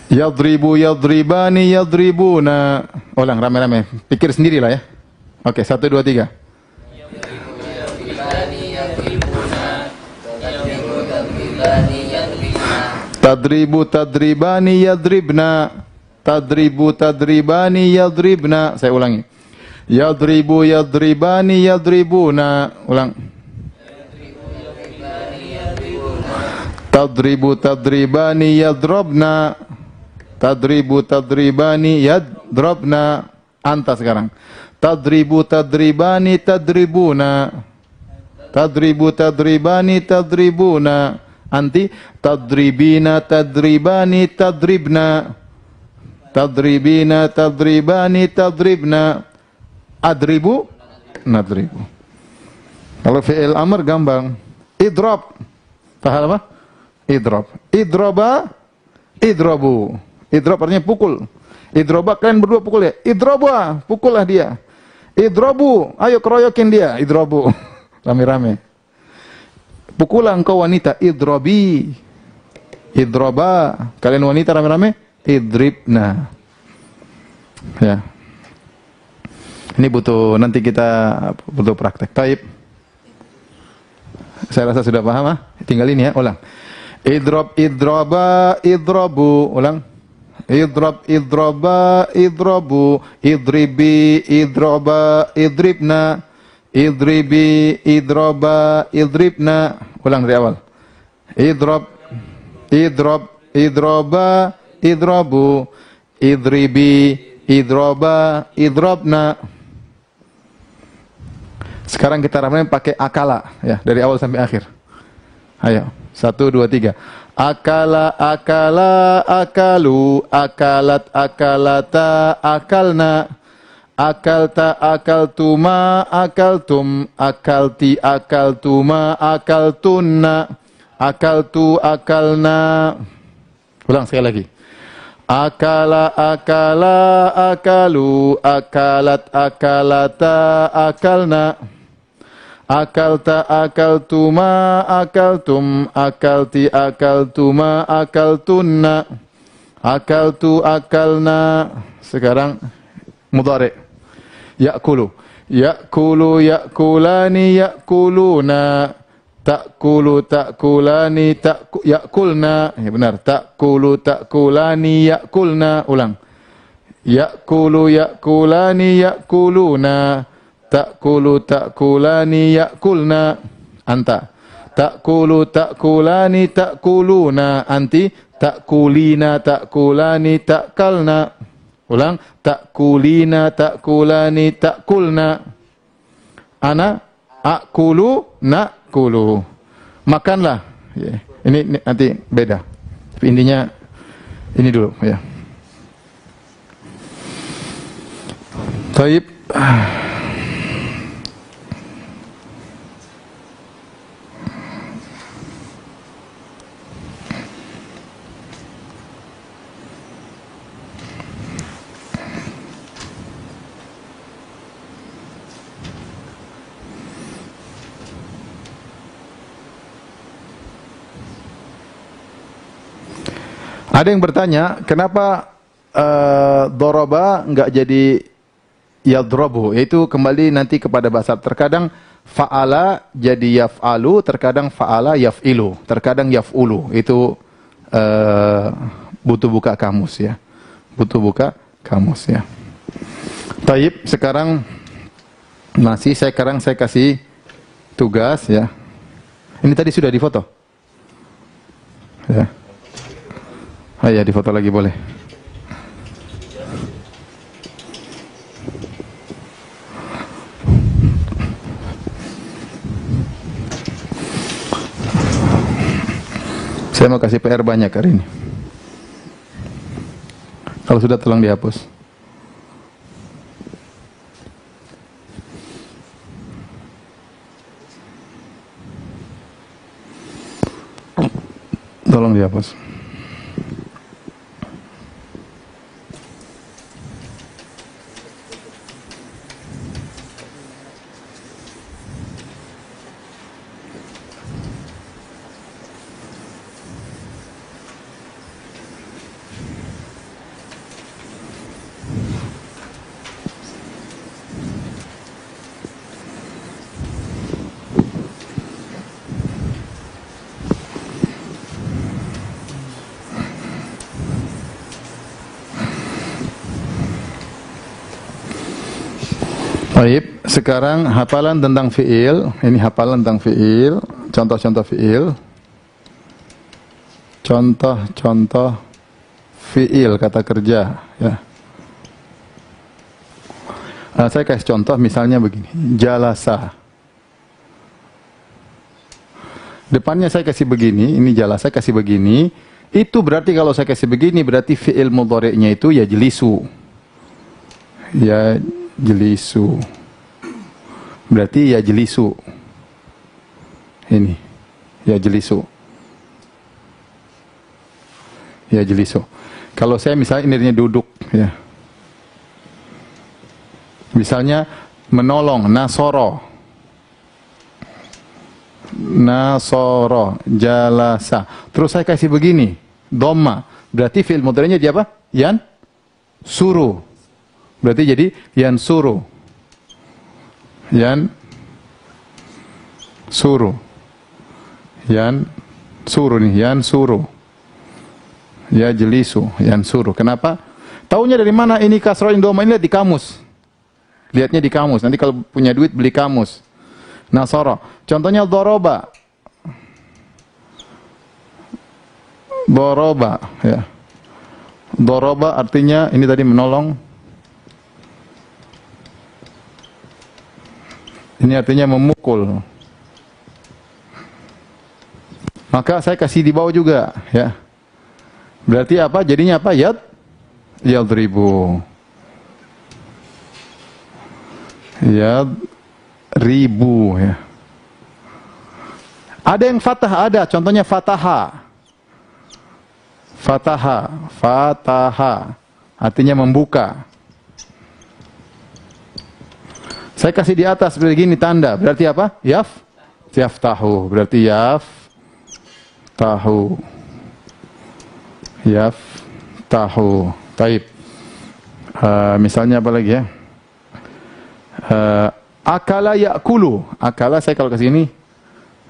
Yadribu, yadribani, yadribuna. Ulang rame-rame. Pikir sendirilah ya. Oke, 1, 2, 3. Tadribu, tadribani, yadribna. Tadribu, tadribani, yadribna. Saya ulangi. Yadribu, yadribani, yadribuna. Ulang. Tadribu, tadribani, yadrobna. Tadribu, tadribani, yadrobna. Anta sekarang. Tadribu, tadribani, tadribuna. Tadribu, tadribani, tadribuna. Anti. Tadribina, tadribani, tadribna. Tadribina, tadribani, tadribna. Adribu, nadribu. Kalau fi'il amr gampang. Idrob. Paham apa? Idrob. Idroba, idrobu. Idrob artinya pukul. Idroba, kalian berdua pukul ya. Idroba, pukullah dia. Idrobu, ayo keroyokin dia. Idrobu. Rame-rame. Pukullah engkau wanita. Idrobi. Idroba. Kalian wanita rame-rame. Idribna. Ya. Ini butuh, nanti kita butuh praktek. Taib. Saya rasa sudah paham ah? Tinggal ini ya, ulang. Idrob, idroba, idrobu. Ulang. Idrob, idroba, idrobu. Idribi, idroba, idribna. Idribi, idroba, idribna. Ulang dari awal. Idrob, idrob, idroba, idrobu. Idribi, idroba, idrobna. Sekarang kita rame pakai akala ya, dari awal sampai akhir. Ayo, 1, 2, 3. Akala, akala, akalu, akalat, akalata, akalna. Akalta, akaltuma, akaltum, akalti, akaltuma, akaltunna, akaltu, akalna. Ulang sekali lagi. Akala, akala, akalu, akalat, akalata, akalna. Akalta, akaltuma, akaltum, akalti, akaltuma, akaltunna, akaltu, akalna. Sekarang mudhari. Ya'kulu, ya'kulu, ya'kulani, ya'kuluna, ta'kulu, ta'kulani, ya'kulna. Ya benar, ta'kulu, ta'kulani, ya'kulna. Ulang. Ya'kulu, ya'kulani, ya'kuluna. Ta'kulu ta'kulani ya'kulna. Anta. Ta'kulu ta'kulani ta'kuluna. Anti. Ta'kulina ta'kulani ta'kalna. Ulang. Ta'kulina ta'kulani ta'kulna. Ana. A'kulu na'kulu. Makanlah. Yeah. Ini nanti beda. Tapi intinya ini dulu ya. Taib. Ada yang bertanya, kenapa doroba enggak jadi yadrobu? Yaitu kembali nanti kepada bahasa. Terkadang fa'ala jadi yaf'alu, terkadang fa'ala yaf'ilu, terkadang yaf'ulu. Itu butuh buka kamus ya. Butuh buka kamus ya. Taib, sekarang saya kasih tugas ya. Ini tadi sudah difoto. Ya. Oh ya, difoto lagi boleh. Saya mau kasih PR banyak hari ini. Kalau sudah tolong dihapus. Tolong dihapus. Baik, sekarang hafalan tentang fi'il. Ini hafalan tentang fi'il, contoh-contoh fi'il. Contoh-contoh fi'il, kata kerja ya. Saya kasih contoh misalnya begini. Jalasa. Depannya saya kasih begini, ini jalasa, saya kasih begini. Itu berarti kalau saya kasih begini berarti fi'il mudhari'nya itu ya jelisu. Ya jelisu. Berarti ya jelisu. Ini. Ya jelisu. Ya jelisu. Kalau saya misalnya ini duduk ya. Misalnya menolong, nasoro. Nasoro, jalasa. Terus saya kasih begini, dhamma. Berarti fi'il mudhari'nya dia apa? Yan suru. Berarti jadi yan suru. Yan suru. Yan suru nih, yan suru. Ya jelisu, yan suru. Kenapa? Taunya dari mana ini kasroh ini dhamma? Ini lihat di kamus. Lihatnya di kamus. Nanti kalau punya duit beli kamus. Nasara. Contohnya doroba. Doroba ya. Doroba artinya ini tadi menolong. Ini artinya memukul. Maka saya kasih di bawah juga ya. Berarti apa? Jadinya apa? Yadribu. Yadribu ya. Ada yang fathah, ada. Contohnya fataha. Fataha, fataha. Artinya membuka. Saya kasih di atas begini tanda. Berarti apa? Yaftahu. Berarti yaftahu. Yaftahu. Taib. Misalnya apa lagi ya? Akala yakulu. Akala saya kalau kasih ini.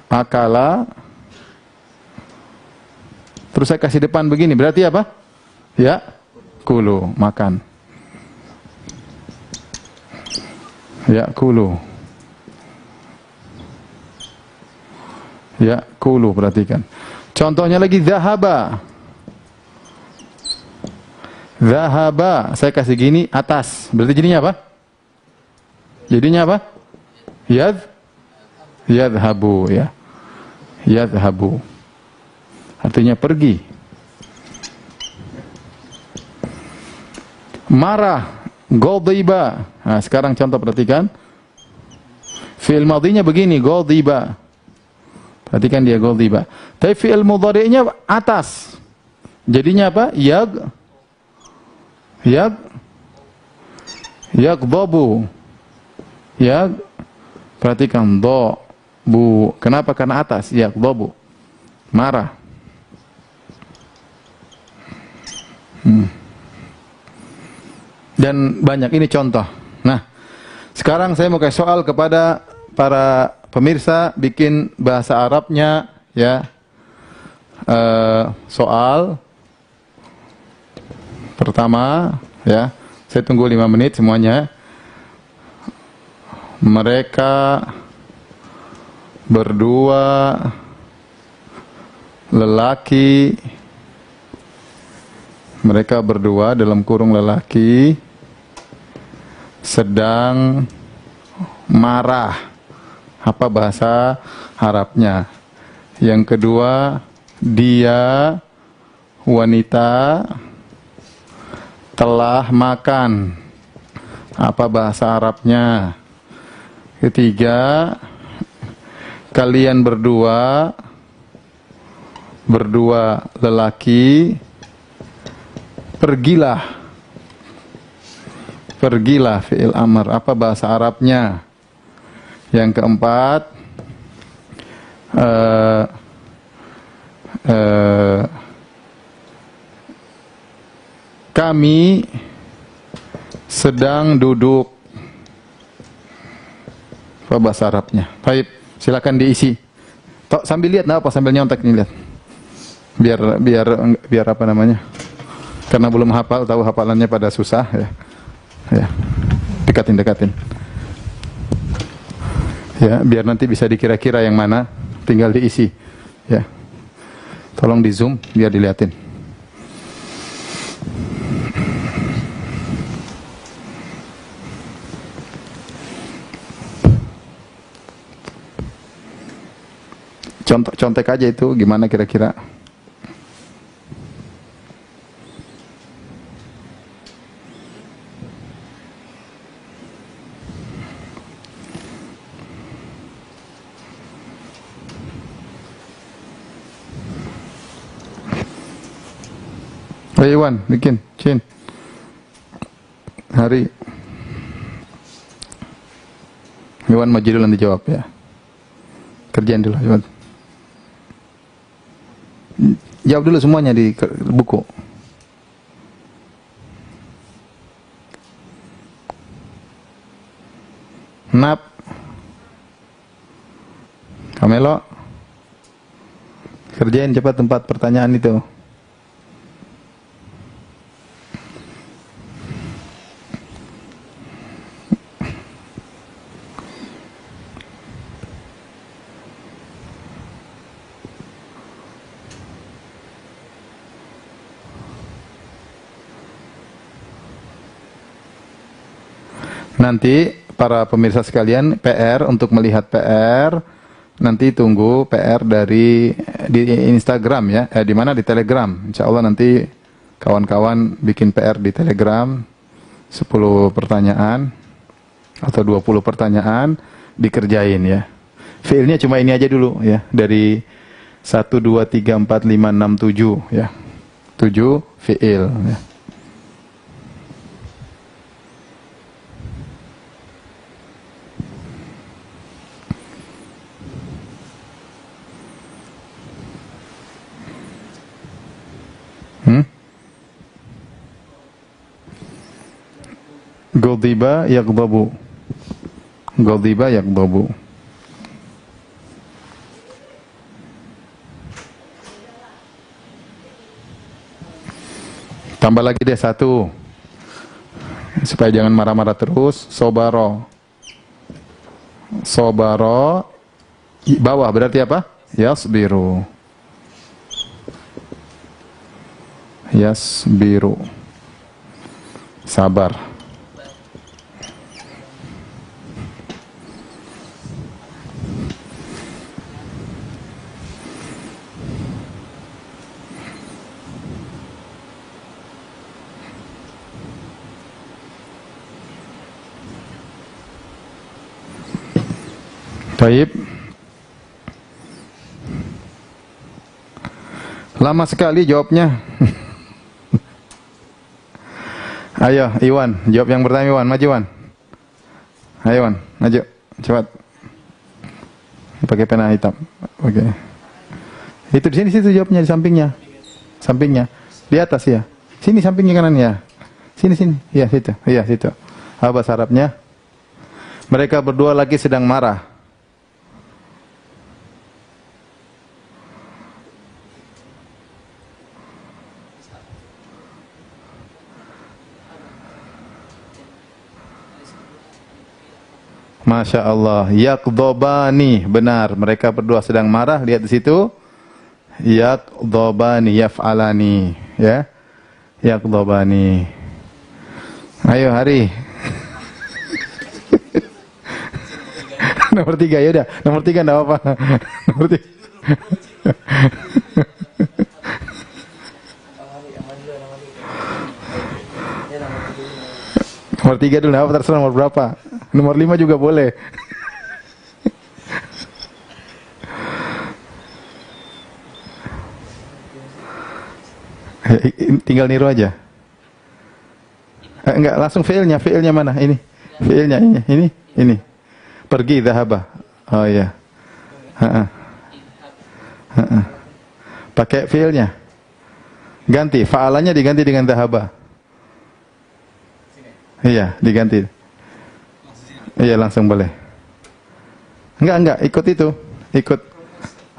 Akala. Terus saya kasih depan begini. Berarti apa? Yakulu. Makan. Yakulu. Yakulu, perhatikan. Contohnya lagi zahaba. Zahaba, saya kasih gini atas. Berarti jadinya apa? Jadinya apa? Yadhabu ya. Yadhabu. Artinya pergi. Marah. Ghadiba. Nah, sekarang contoh perhatikan. Fi'il madhinya begini, ghadiba. Perhatikan dia ghadiba. Tapi fi'il mudhari'nya atas. Jadinya apa? Yaghdhabu. Perhatikan bu. Kenapa? Karena atas. Yaghdhabu. Marah. Dan banyak ini contoh. Nah, sekarang saya mau kasih soal kepada para pemirsa, bikin bahasa Arabnya ya. Soal pertama ya. Saya tunggu 5 menit semuanya. Mereka berdua lelaki. Mereka berdua dalam kurung lelaki sedang marah. Apa bahasa Arabnya? Yang kedua, dia wanita telah makan. Apa bahasa Arabnya? Ketiga, kalian berdua lelaki pergilah. Pergilah fi'il amr. Apa bahasa Arabnya? Yang keempat, kami sedang duduk. Apa bahasa Arabnya? Baik, silakan diisi. Sambil lihat, apa sambil nyontek nih, lihat. Biar apa namanya? Karena belum hafal, tahu hafalannya pada susah ya. Ya, dekatin. Ya, biar nanti bisa dikira-kira yang mana, tinggal diisi. Ya, tolong di zoom biar dilihatin. Contek aja itu, gimana kira-kira? Iwan, bikin, Cin. Hari. Iwan maju dulu nanti jawab ya. Kerjaan dulu, Iwan. Jawab dulu semuanya di buku. Nap. Kamelo. Kerjain cepat tempat pertanyaan itu. Nanti para pemirsa sekalian, PR untuk melihat PR, nanti tunggu PR di Instagram ya, di mana di Telegram. Insya Allah nanti kawan-kawan bikin PR di Telegram 10 pertanyaan. atau 20 pertanyaan dikerjain ya. Fiilnya cuma ini aja dulu ya, dari 1 2 3 4 5 6 7 ya. 7 fiil ya. Ghadiba yaghdabu. Ghadiba yaghdabu. Tambah lagi deh 1. Supaya jangan marah-marah terus. Sobaro. Sobaro. Bawah berarti apa? Yasbiru. Yasbiru. Sabar. Baik. Lama sekali jawabnya. Ayo, Iwan, jawab yang pertama Iwan, maju Iwan. Ayo Iwan, maju, cepat. Pakai pena hitam. Oke. Itu di sini situ jawabnya di sampingnya. Sampingnya. Di atas ya. Sini sampingnya kanan ya. Sini sini. Iya, situ. Iya, situ. Apa bahasa Arabnya? Mereka berdua lagi sedang marah. Masya Allah, yaqdobani, benar. Mereka berdua sedang marah. Lihat di situ, yaqdobani, yaf'alani, ya, yaqdobani. Ayo Hari. Nomor 3 ya udah. Nomor 3 enggak apa-apa. Nomor 3. Nomor 3 dulu, apa terserah nomor berapa. Nomor 5 juga boleh. Tinggal niru aja. Enggak, langsung fiilnya. Fiilnya mana? Ini. Fiilnya ini. Pergi, dhahaba. Oh iya. Pakai fiilnya. Ganti, fa'alanya diganti dengan dhahaba. Iya, diganti. Iya, langsung boleh. Enggak, ikut itu. Ikut.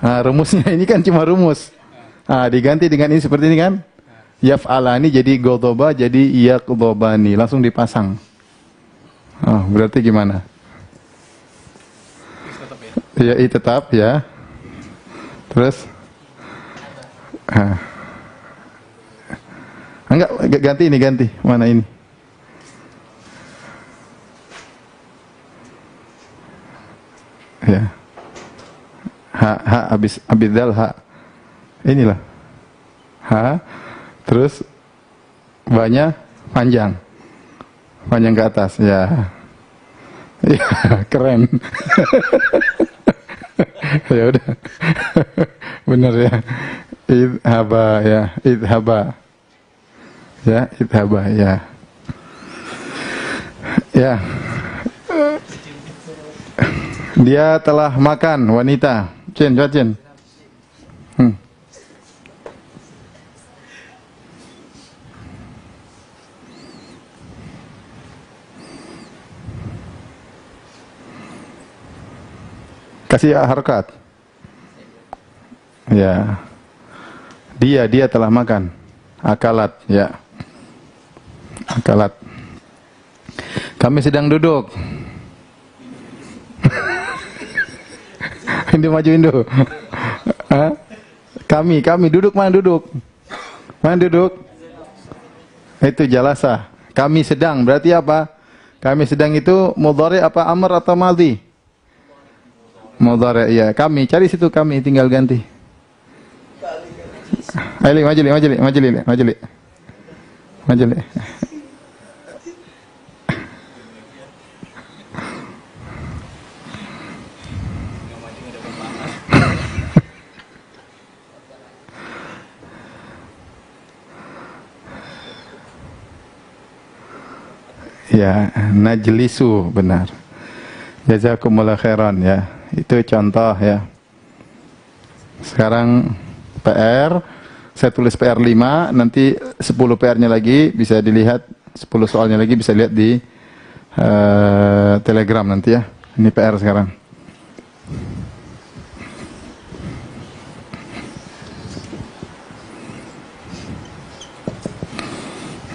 Rumusnya ini kan cuma rumus. Diganti dengan ini seperti ini kan. Yaf'alani jadi godoba, jadi yaqdobani. Langsung dipasang. Berarti gimana? Iya, tetap ya. Terus? Enggak, ganti ini, ganti. Mana ini? Ya. Habis dal inilah. Terus banyak panjang ke atas ya. Ya, keren. Ya udah. Benar ya. Idhaba ya, idhaba. Ya, idhaba ya. Ya. Dia telah makan, wanita. Cin, coba Cin. Kasih harakat. Ya. Dia telah makan. Akalat, ya. Akalat. Kami sedang duduk. Indo maju Indo. Kami duduk, mana duduk? Mana duduk? Itu jalasa. Kami sedang berarti apa? Kami sedang itu mudhari apa amr atau madhi? Mudhari ya. Kami cari situ, kami tinggal ganti. Ayo maju. Ya, najlisu, benar. Jazakumullah khairan ya. Itu contoh ya. Sekarang PR, saya tulis PR 5, nanti 10 PR-nya lagi bisa dilihat, 10 soalnya lagi bisa lihat di Telegram nanti ya. Ini PR sekarang.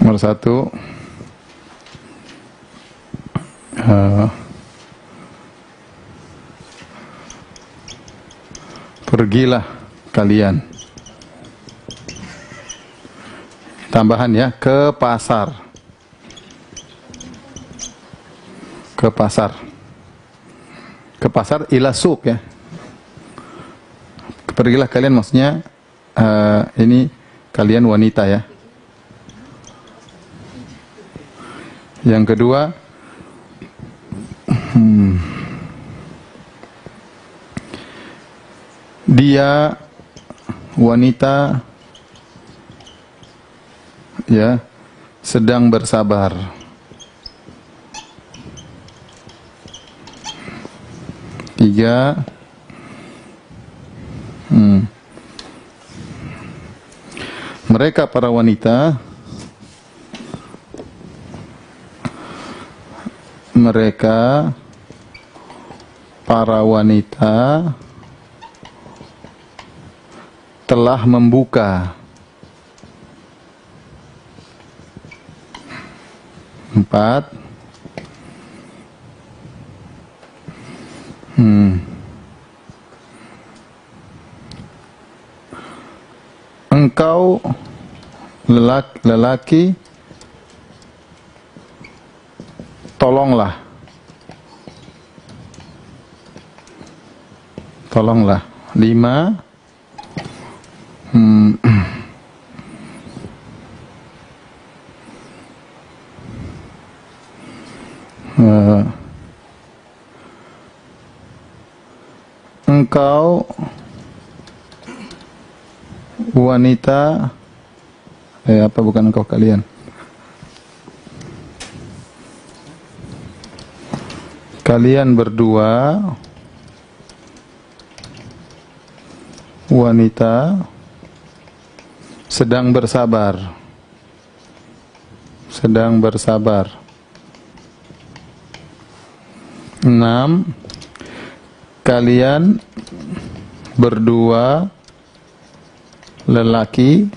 Nomor 1, pergilah kalian, tambahan ya, ke pasar. Ke pasar. Ke pasar ila suq ya. Pergilah kalian maksudnya ini kalian wanita ya. Yang kedua, dia wanita ya sedang bersabar. Tiga, mereka para wanita, mereka para wanita telah membuka. 4, engkau lelaki tolonglah. Tolonglah. 5, engkau wanita apa bukan engkau, kalian. Kalian berdua wanita sedang bersabar. Sedang bersabar. 6, kalian berdua lelaki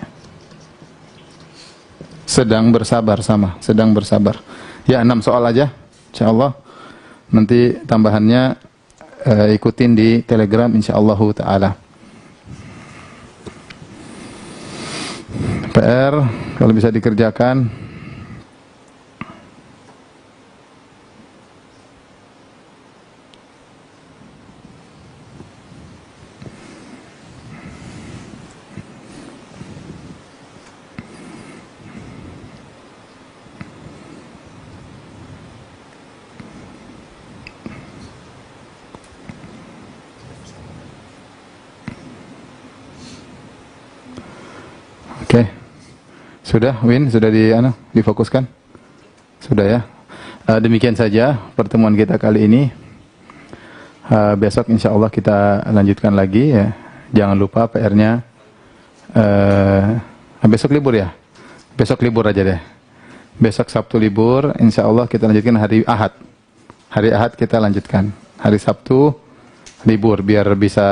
sedang bersabar, sama, sedang bersabar. Ya, 6 soal aja, insyaallah. Nanti tambahannya ikutin di Telegram insyaallah taala. PR kalau bisa dikerjakan. Oke. Sudah, Win, sudah difokuskan? Sudah ya. Demikian saja pertemuan kita kali ini. Besok insya Allah kita lanjutkan lagi ya. Jangan lupa PR-nya. Besok libur ya? Besok libur aja deh. Besok Sabtu libur, insya Allah kita lanjutkan hari Ahad. Hari Ahad kita lanjutkan. Hari Sabtu libur, biar bisa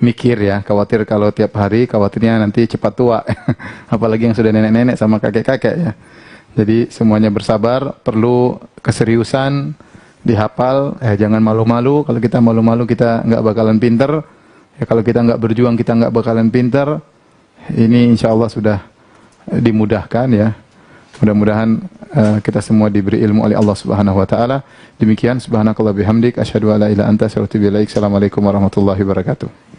mikir ya, khawatir kalau tiap hari, khawatirnya nanti cepat tua. Apalagi yang sudah nenek-nenek sama kakek-kakek ya. Jadi semuanya bersabar, perlu keseriusan, dihafal, jangan malu-malu. Kalau kita malu-malu kita nggak bakalan pinter. Ya, kalau kita nggak berjuang kita nggak bakalan pinter. Ini insya Allah sudah dimudahkan ya. Mudah-mudahan kita semua diberi ilmu oleh Allah Subhanahu wa taala. Demikian, subhanakallah bihamdik asyhadu an la ilaha illa anta astaghfiruka wa atubu ilaik. Assalamualaikum warahmatullahi wabarakatuh.